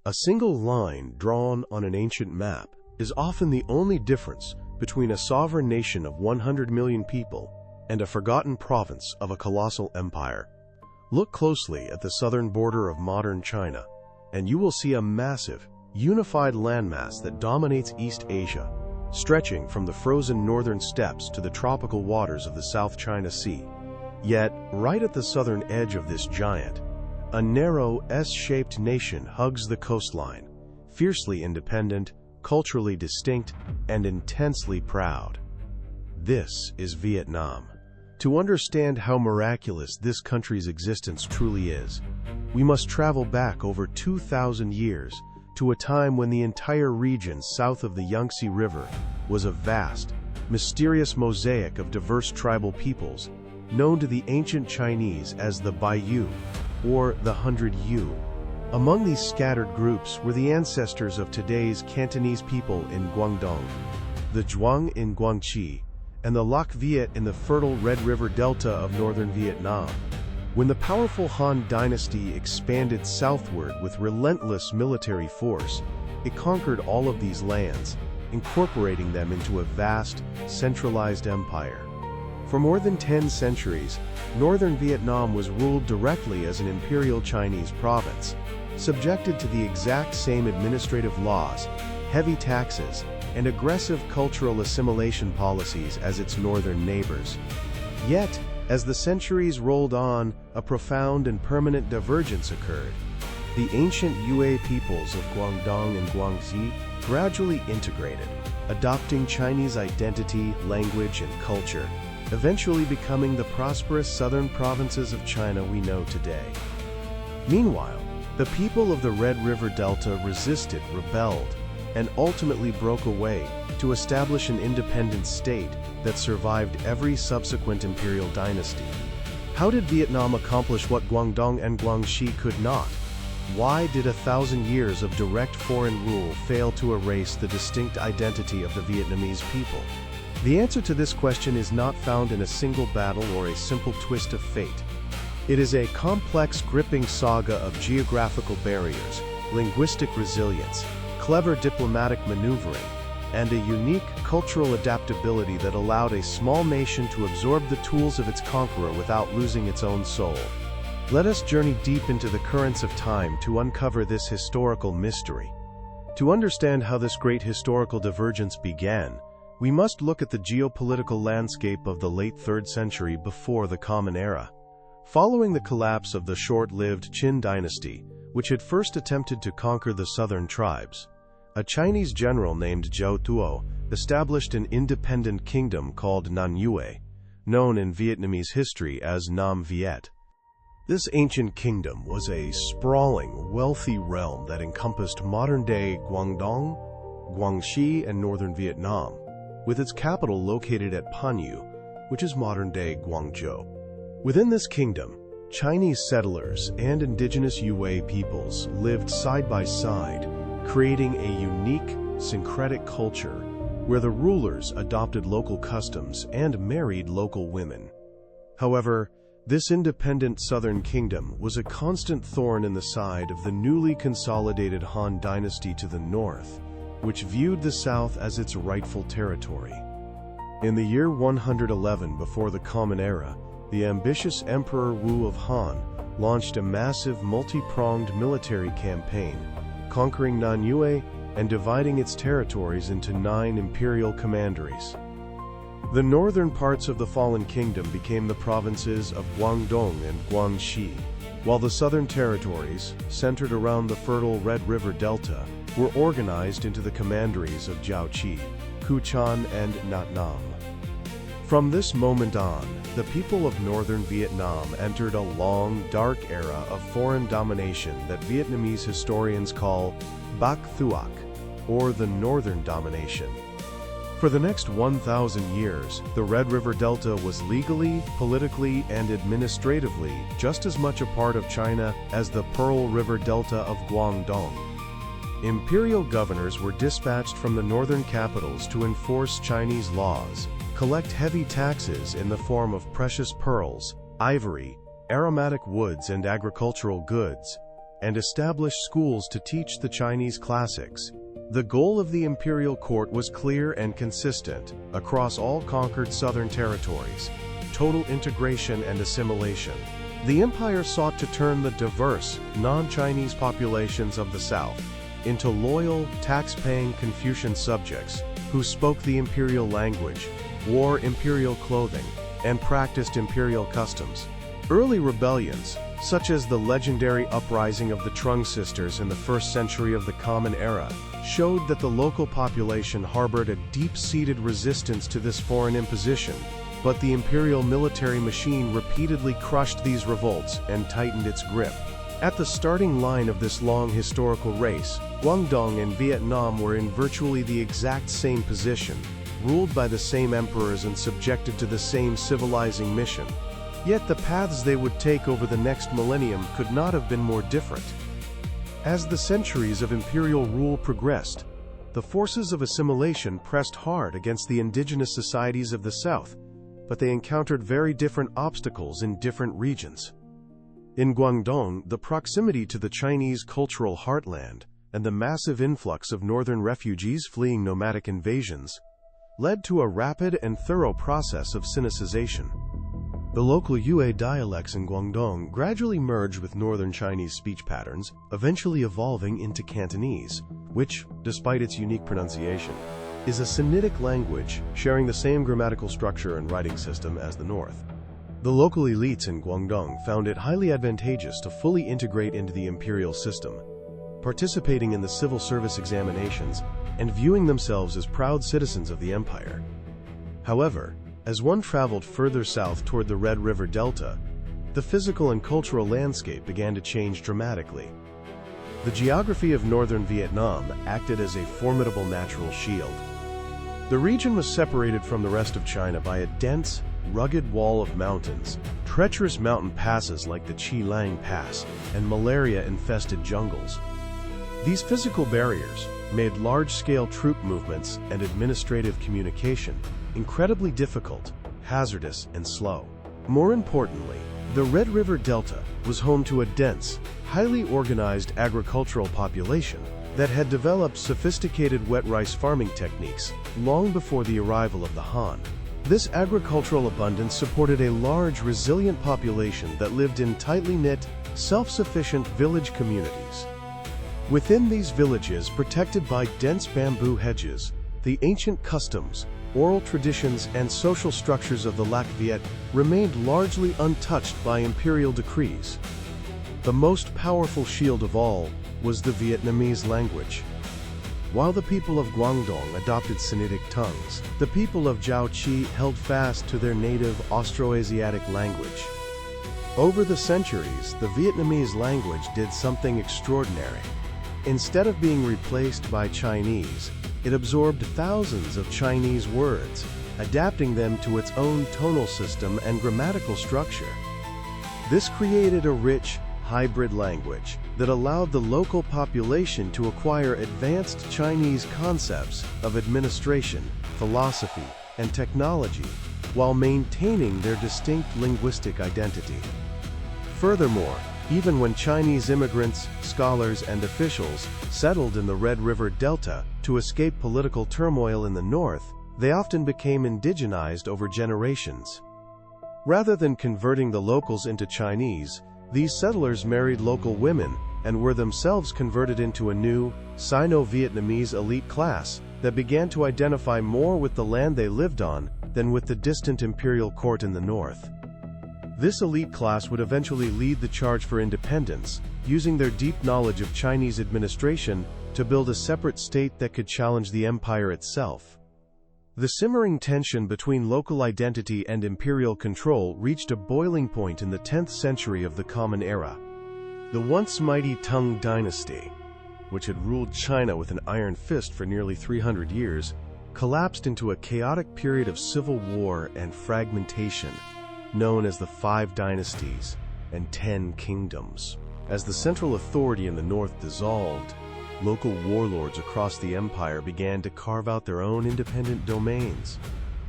A single line drawn on an ancient map is often the only difference between a sovereign nation of 100 million people and a forgotten province of a colossal empire. Look closely at the southern border of modern China, and you will see a massive, unified landmass that dominates East Asia, stretching from the frozen northern steppes to the tropical waters of the South China Sea. Yet, right at the southern edge of this giant, a narrow S-shaped nation hugs the coastline, fiercely independent, culturally distinct, and intensely proud. This is Vietnam. To understand how miraculous this country's existence truly is, we must travel back over 2,000 years to a time when the entire region south of the Yangtze River was a vast, mysterious mosaic of diverse tribal peoples, known to the ancient Chinese as the Baiyu, or the 100 Yu. Among these scattered groups were the ancestors of today's Cantonese people in Guangdong, the Zhuang in Guangxi, and the Lac Viet in the fertile Red River Delta of northern Vietnam. When the powerful Han Dynasty expanded southward with relentless military force, it conquered all of these lands, incorporating them into a vast, centralized empire. For more than 10 centuries, northern Vietnam was ruled directly as an imperial Chinese province, subjected to the exact same administrative laws, heavy taxes, and aggressive cultural assimilation policies as its northern neighbors. Yet, as the centuries rolled on, a profound and permanent divergence occurred. The ancient Yue peoples of Guangdong and Guangxi gradually integrated, adopting Chinese identity, language, and culture, eventually becoming the prosperous southern provinces of China we know today. Meanwhile, the people of the Red River Delta resisted, rebelled, and ultimately broke away to establish an independent state that survived every subsequent imperial dynasty. How did Vietnam accomplish what Guangdong and Guangxi could not? Why did 1,000 years of direct foreign rule fail to erase the distinct identity of the Vietnamese people? The answer to this question is not found in a single battle or a simple twist of fate. It is a complex, gripping saga of geographical barriers, linguistic resilience, clever diplomatic maneuvering, and a unique cultural adaptability that allowed a small nation to absorb the tools of its conqueror without losing its own soul. Let us journey deep into the currents of time to uncover this historical mystery. To understand how this great historical divergence began, we must look at the geopolitical landscape of the late 3rd century before the Common Era. Following the collapse of the short-lived Qin dynasty, which had first attempted to conquer the southern tribes, a Chinese general named Zhou Tuo established an independent kingdom called Nam Yue, known in Vietnamese history as Nam Viet. This ancient kingdom was a sprawling, wealthy realm that encompassed modern-day Guangdong, Guangxi, and northern Vietnam, with its capital located at Panyu, which is modern-day Guangzhou. Within this kingdom, Chinese settlers and indigenous Yue peoples lived side by side, creating a unique, syncretic culture where the rulers adopted local customs and married local women. However, this independent southern kingdom was a constant thorn in the side of the newly consolidated Han dynasty to the north, which viewed the south as its rightful territory. In the year 111 before the Common Era, the ambitious Emperor Wu of Han launched a massive multi-pronged military campaign, conquering Nanyue and dividing its territories into 9 imperial commanderies. The northern parts of the fallen kingdom became the provinces of Guangdong and Guangxi, while the southern territories, centered around the fertile Red River Delta, were organized into the commanderies of Jiaoqi, Kuchan, and Nhat Nam. From this moment on, the people of northern Vietnam entered a long, dark era of foreign domination that Vietnamese historians call Bach Thuoc, or the Northern Domination. For the next 1,000 years, the Red River Delta was legally, politically, and administratively just as much a part of China as the Pearl River Delta of Guangdong. Imperial governors were dispatched from the northern capitals to enforce Chinese laws, collect heavy taxes in the form of precious pearls, ivory, aromatic woods, and agricultural goods, and established schools to teach the Chinese classics. The goal of the imperial court was clear and consistent across all conquered southern territories: total integration and assimilation. The empire sought to turn the diverse, non-Chinese populations of the south into loyal, tax-paying Confucian subjects who spoke the imperial language, wore imperial clothing, and practiced imperial customs. Early rebellions, such as the legendary uprising of the Trung sisters in the 1st century of the Common Era, showed that the local population harbored a deep-seated resistance to this foreign imposition, but the imperial military machine repeatedly crushed these revolts and tightened its grip. At the starting line of this long historical race, Guangdong and Vietnam were in virtually the exact same position, ruled by the same emperors and subjected to the same civilizing mission. Yet the paths they would take over the next millennium could not have been more different. As the centuries of imperial rule progressed, the forces of assimilation pressed hard against the indigenous societies of the south, but they encountered very different obstacles in different regions. In Guangdong, the proximity to the Chinese cultural heartland and the massive influx of northern refugees fleeing nomadic invasions led to a rapid and thorough process of Sinicization. The local Yue dialects in Guangdong gradually merged with northern Chinese speech patterns, eventually evolving into Cantonese, which, despite its unique pronunciation, is a Sinitic language sharing the same grammatical structure and writing system as the North. The local elites in Guangdong found it highly advantageous to fully integrate into the imperial system, participating in the civil service examinations and viewing themselves as proud citizens of the empire. However, as one traveled further south toward the Red River Delta, the physical and cultural landscape began to change dramatically. The geography of northern Vietnam acted as a formidable natural shield. The region was separated from the rest of China by a dense, rugged wall of mountains, treacherous mountain passes like the Chi Lang Pass, and malaria-infested jungles. These physical barriers made large-scale troop movements and administrative communication incredibly difficult, hazardous, and slow. More importantly, the Red River Delta was home to a dense, highly organized agricultural population that had developed sophisticated wet rice farming techniques long before the arrival of the Han. This agricultural abundance supported a large, resilient population that lived in tightly knit, self-sufficient village communities. Within these villages, protected by dense bamboo hedges, the ancient customs, oral traditions, and social structures of the Lac Viet remained largely untouched by imperial decrees. The most powerful shield of all was the Vietnamese language. While the people of Guangdong adopted Sinitic tongues, the people of Jiaoqi held fast to their native Austroasiatic language. Over the centuries, the Vietnamese language did something extraordinary. Instead of being replaced by Chinese, it absorbed thousands of Chinese words, adapting them to its own tonal system and grammatical structure. This created a rich, hybrid language that allowed the local population to acquire advanced Chinese concepts of administration, philosophy, and technology, while maintaining their distinct linguistic identity. Furthermore, even when Chinese immigrants, scholars, and officials settled in the Red River Delta to escape political turmoil in the north, they often became indigenized over generations. Rather than converting the locals into Chinese, these settlers married local women and were themselves converted into a new, Sino-Vietnamese elite class that began to identify more with the land they lived on than with the distant imperial court in the north. This elite class would eventually lead the charge for independence, using their deep knowledge of Chinese administration to build a separate state that could challenge the empire itself. The simmering tension between local identity and imperial control reached a boiling point in the 10th century of the Common Era. The once mighty Tang dynasty, which had ruled China with an iron fist for nearly 300 years, collapsed into a chaotic period of civil war and fragmentation, known as the Five Dynasties and 10 Kingdoms. As the central authority in the north dissolved, local warlords across the empire began to carve out their own independent domains.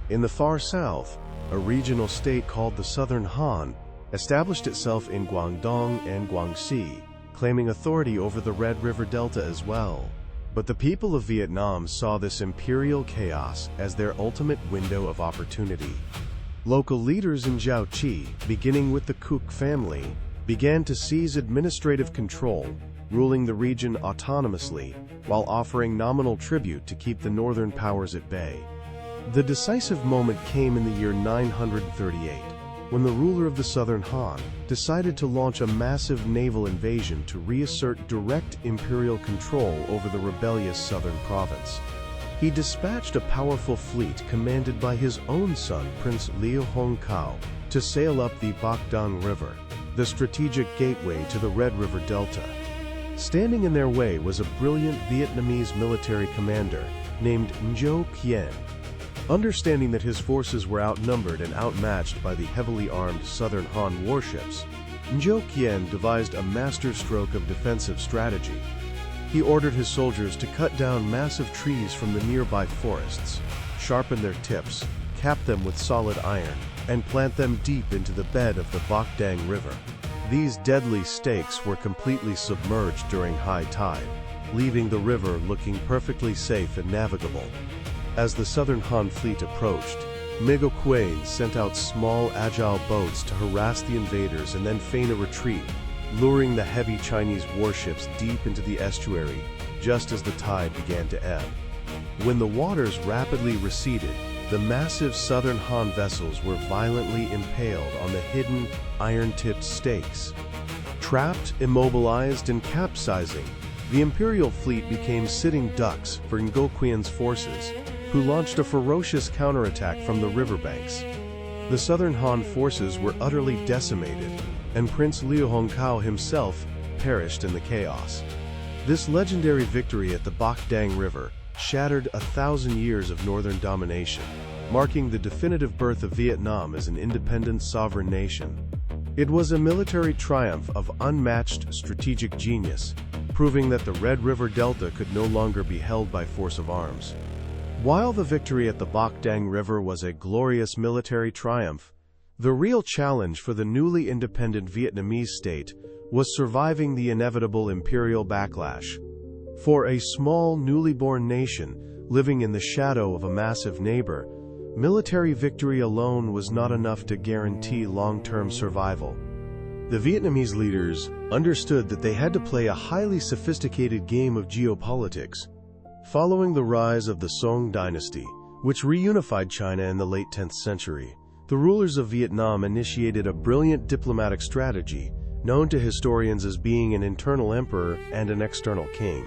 In the far south, a regional state called the Southern Han established itself in Guangdong and Guangxi, claiming authority over the Red River Delta as well. But the people of Vietnam saw this imperial chaos as their ultimate window of opportunity. Local leaders in Giao, beginning with the Cook family, began to seize administrative control, ruling the region autonomously, while offering nominal tribute to keep the northern powers at bay. The decisive moment came in the year 938, when the ruler of the Southern Han decided to launch a massive naval invasion to reassert direct imperial control over the rebellious southern province. He dispatched a powerful fleet commanded by his own son, Prince Liu Hongkao, to sail up the Bach River, the strategic gateway to the Red River Delta. Standing in their way was a brilliant Vietnamese military commander named Ngo Quyen. Understanding that his forces were outnumbered and outmatched by the heavily armed Southern Han warships, Ngo Quyen devised a masterstroke of defensive strategy. He ordered his soldiers to cut down massive trees from the nearby forests, sharpen their tips, cap them with solid iron, and plant them deep into the bed of the Bach River. These deadly stakes were completely submerged during high tide, leaving the river looking perfectly safe and navigable. As the Southern Han fleet approached, Ngo Quyen sent out small, agile boats to harass the invaders and then feign a retreat, luring the heavy Chinese warships deep into the estuary just as the tide began to ebb. When the waters rapidly receded, the massive Southern Han vessels were violently impaled on the hidden, iron-tipped stakes. Trapped, immobilized, and capsizing, the imperial fleet became sitting ducks for Ngo Quyen's forces, who launched a ferocious counterattack from the riverbanks. The Southern Han forces were utterly decimated, and Prince Liu Hongkao himself perished in the chaos. This legendary victory at the Bach River shattered 1,000 years of northern domination, marking the definitive birth of Vietnam as an independent sovereign nation. It was a military triumph of unmatched strategic genius, proving that the Red River Delta could no longer be held by force of arms. While the victory at the Bach River was a glorious military triumph, the real challenge for the newly independent Vietnamese state was surviving the inevitable imperial backlash. For a small, newly born nation living in the shadow of a massive neighbor, military victory alone was not enough to guarantee long-term survival. The Vietnamese leaders understood that they had to play a highly sophisticated game of geopolitics. Following the rise of the Song dynasty, which reunified China in the late 10th century, the rulers of Vietnam initiated a brilliant diplomatic strategy, known to historians as being an internal emperor and an external king.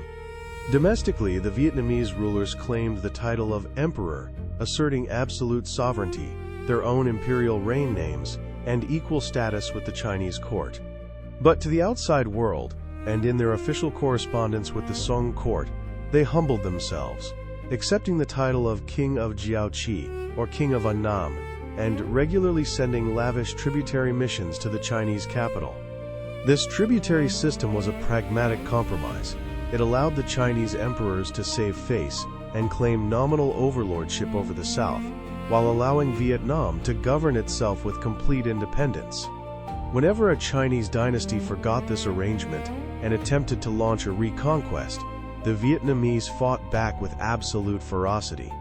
Domestically, the Vietnamese rulers claimed the title of emperor, asserting absolute sovereignty, their own imperial reign names, and equal status with the Chinese court. But to the outside world, and in their official correspondence with the Song court, they humbled themselves, accepting the title of King of Jiaoqi, or King of Annam, and regularly sending lavish tributary missions to the Chinese capital. This tributary system was a pragmatic compromise. It allowed the Chinese emperors to save face and claim nominal overlordship over the South, while allowing Vietnam to govern itself with complete independence. Whenever a Chinese dynasty forgot this arrangement and attempted to launch a reconquest, the Vietnamese fought back with absolute ferocity.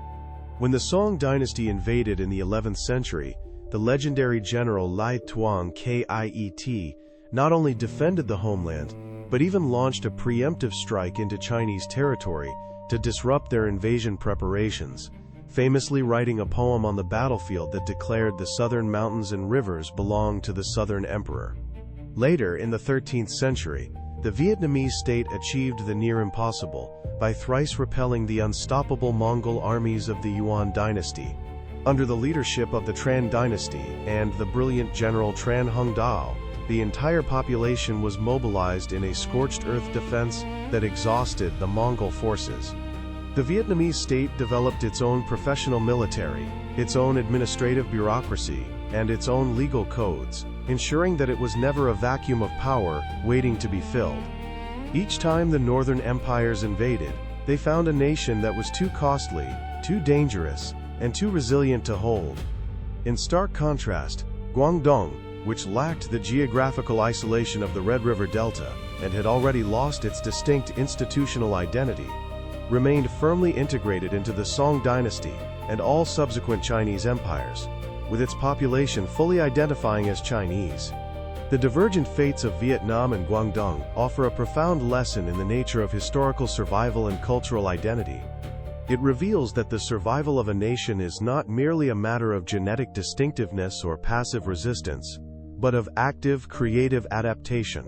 When the Song dynasty invaded in the 11th century, the legendary general Lai Tuong Kiet not only defended the homeland, but even launched a preemptive strike into Chinese territory to disrupt their invasion preparations, famously writing a poem on the battlefield that declared the southern mountains and rivers belonged to the Southern Emperor. Later, in the 13th century, the Vietnamese state achieved the near impossible by thrice repelling the unstoppable Mongol armies of the Yuan dynasty. Under the leadership of the Tran dynasty and the brilliant general Tran Hung Dao, the entire population was mobilized in a scorched earth defense that exhausted the Mongol forces. The Vietnamese state developed its own professional military, its own administrative bureaucracy, and its own legal codes, ensuring that it was never a vacuum of power waiting to be filled. Each time the northern empires invaded, they found a nation that was too costly, too dangerous, and too resilient to hold. In stark contrast, Guangdong, which lacked the geographical isolation of the Red River Delta and had already lost its distinct institutional identity, remained firmly integrated into the Song dynasty and all subsequent Chinese empires, with its population fully identifying as Chinese. The divergent fates of Vietnam and Guangdong offer a profound lesson in the nature of historical survival and cultural identity. It reveals that the survival of a nation is not merely a matter of genetic distinctiveness or passive resistance, but of active, creative adaptation.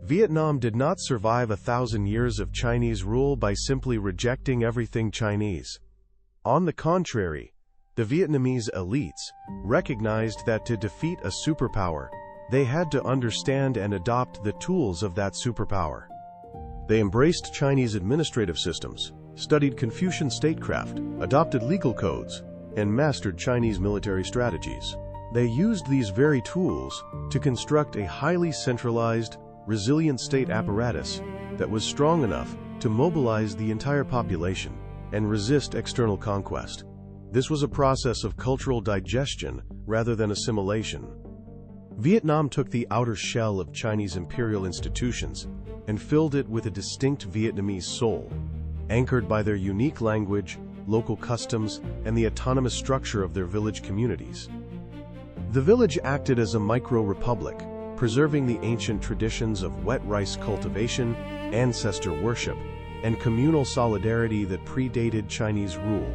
Vietnam did not survive 1,000 years of Chinese rule by simply rejecting everything Chinese. On the contrary, the Vietnamese elites recognized that to defeat a superpower, they had to understand and adopt the tools of that superpower. They embraced Chinese administrative systems, studied Confucian statecraft, adopted legal codes, and mastered Chinese military strategies. They used these very tools to construct a highly centralized, resilient state apparatus that was strong enough to mobilize the entire population and resist external conquest. This was a process of cultural digestion rather than assimilation. Vietnam took the outer shell of Chinese imperial institutions and filled it with a distinct Vietnamese soul, anchored by their unique language, local customs, and the autonomous structure of their village communities. The village acted as a micro-republic, preserving the ancient traditions of wet rice cultivation, ancestor worship, and communal solidarity that predated Chinese rule.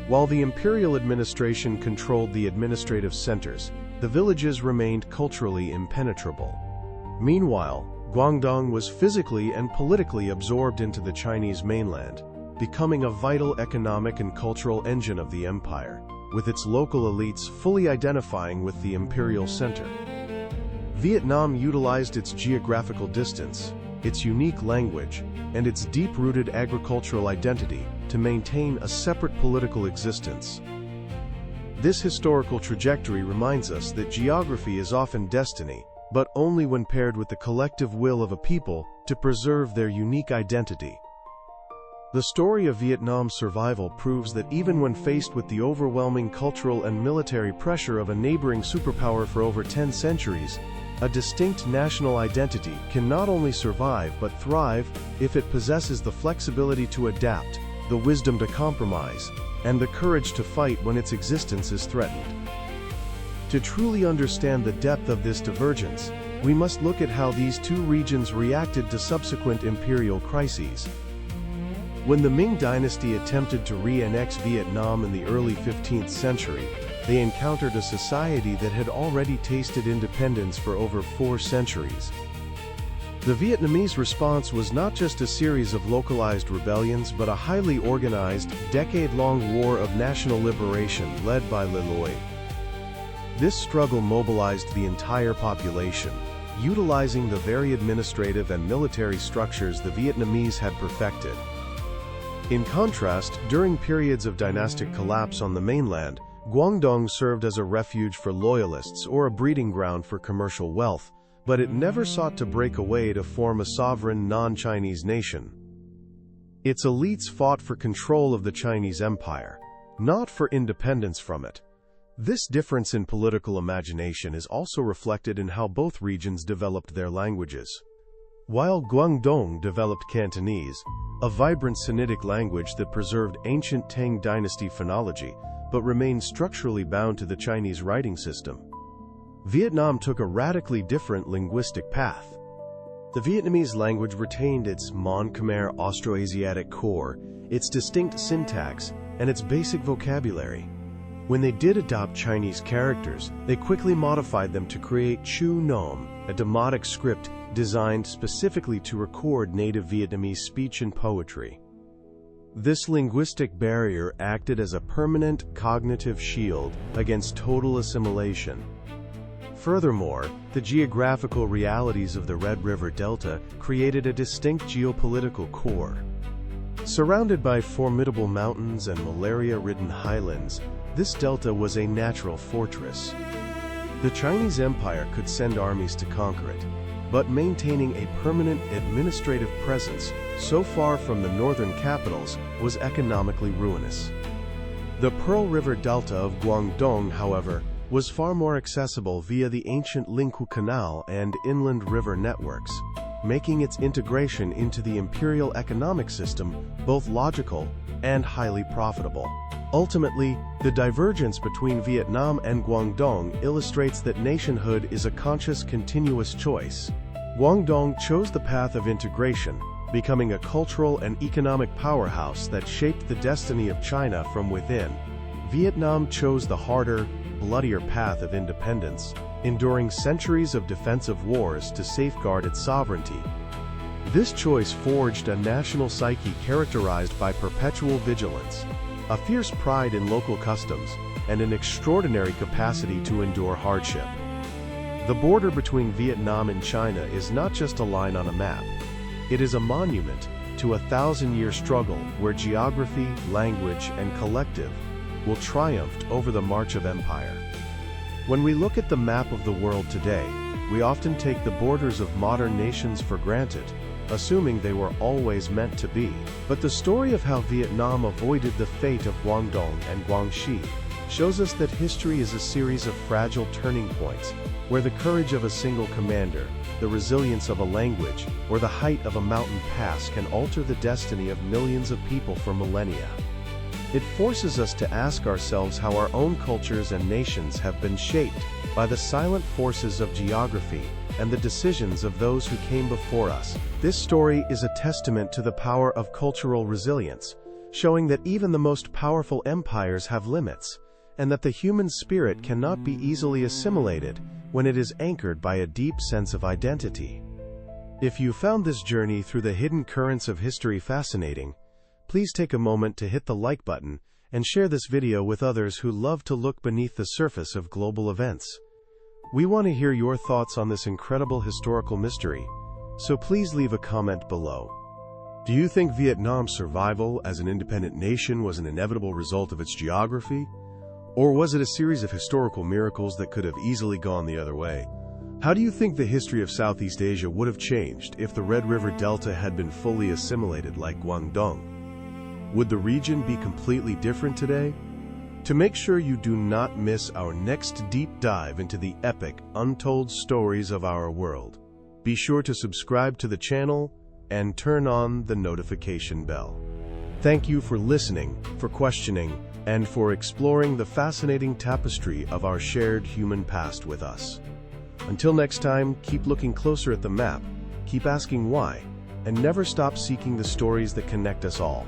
While the imperial administration controlled the administrative centers, the villages remained culturally impenetrable. Meanwhile, Guangdong was physically and politically absorbed into the Chinese mainland, becoming a vital economic and cultural engine of the empire, with its local elites fully identifying with the imperial center. Vietnam utilized its geographical distance, its unique language, and its deep-rooted agricultural identity to maintain a separate political existence. This historical trajectory reminds us that geography is often destiny, but only when paired with the collective will of a people to preserve their unique identity. The story of Vietnam's survival proves that even when faced with the overwhelming cultural and military pressure of a neighboring superpower for over 10 centuries, a distinct national identity can not only survive but thrive if it possesses the flexibility to adapt, the wisdom to compromise, and the courage to fight when its existence is threatened. To truly understand the depth of this divergence, we must look at how these two regions reacted to subsequent imperial crises. When the Ming dynasty attempted to re-annex Vietnam in the early 15th century, they encountered a society that had already tasted independence for over 4 centuries. The Vietnamese response was not just a series of localized rebellions but a highly organized, decade-long war of national liberation led by Le Loi. This struggle mobilized the entire population, utilizing the very administrative and military structures the Vietnamese had perfected. In contrast, during periods of dynastic collapse on the mainland, Guangdong served as a refuge for loyalists or a breeding ground for commercial wealth, but it never sought to break away to form a sovereign non-Chinese nation. Its elites fought for control of the Chinese empire, not for independence from it. This difference in political imagination is also reflected in how both regions developed their languages. While Guangdong developed Cantonese, a vibrant Sinitic language that preserved ancient Tang dynasty phonology, but remained structurally bound to the Chinese writing system, Vietnam took a radically different linguistic path. The Vietnamese language retained its Mon-Khmer Austroasiatic core, its distinct syntax, and its basic vocabulary. When they did adopt Chinese characters, they quickly modified them to create Chu Nom, a demotic script designed specifically to record native Vietnamese speech and poetry. This linguistic barrier acted as a permanent cognitive shield against total assimilation. Furthermore, the geographical realities of the Red River Delta created a distinct geopolitical core. Surrounded by formidable mountains and malaria-ridden highlands, this delta was a natural fortress. The Chinese Empire could send armies to conquer it, but maintaining a permanent administrative presence so far from the northern capitals was economically ruinous. The Pearl River Delta of Guangdong, however, was far more accessible via the ancient Lingkou Canal and inland river networks, making its integration into the imperial economic system both logical and highly profitable. Ultimately, the divergence between Vietnam and Guangdong illustrates that nationhood is a conscious, continuous choice. Guangdong chose the path of integration, becoming a cultural and economic powerhouse that shaped the destiny of China from within. Vietnam chose the harder, bloodier path of independence, enduring centuries of defensive wars to safeguard its sovereignty. This choice forged a national psyche characterized by perpetual vigilance, a fierce pride in local customs, and an extraordinary capacity to endure hardship. The border between Vietnam and China is not just a line on a map. It is a monument to a 1,000-year struggle where geography, language, and collective will triumph over the march of empire. When we look at the map of the world today, we often take the borders of modern nations for granted, assuming they were always meant to be. But the story of how Vietnam avoided the fate of Guangdong and Guangxi shows us that history is a series of fragile turning points, where the courage of a single commander, the resilience of a language, or the height of a mountain pass can alter the destiny of millions of people for millennia. It forces us to ask ourselves how our own cultures and nations have been shaped by the silent forces of geography and the decisions of those who came before us. This story is a testament to the power of cultural resilience, showing that even the most powerful empires have limits, and that the human spirit cannot be easily assimilated when it is anchored by a deep sense of identity. If you found this journey through the hidden currents of history fascinating, please take a moment to hit the like button and share this video with others who love to look beneath the surface of global events. We want to hear your thoughts on this incredible historical mystery, so please leave a comment below. Do you think Vietnam's survival as an independent nation was an inevitable result of its geography? Or was it a series of historical miracles that could have easily gone the other way? How do you think the history of Southeast Asia would have changed if the Red River Delta had been fully assimilated like Guangdong? Would the region be completely different today? To make sure you do not miss our next deep dive into the epic, untold stories of our world, be sure to subscribe to the channel and turn on the notification bell. Thank you for listening, for questioning, and for exploring the fascinating tapestry of our shared human past with us. Until next time, keep looking closer at the map, keep asking why, and never stop seeking the stories that connect us all.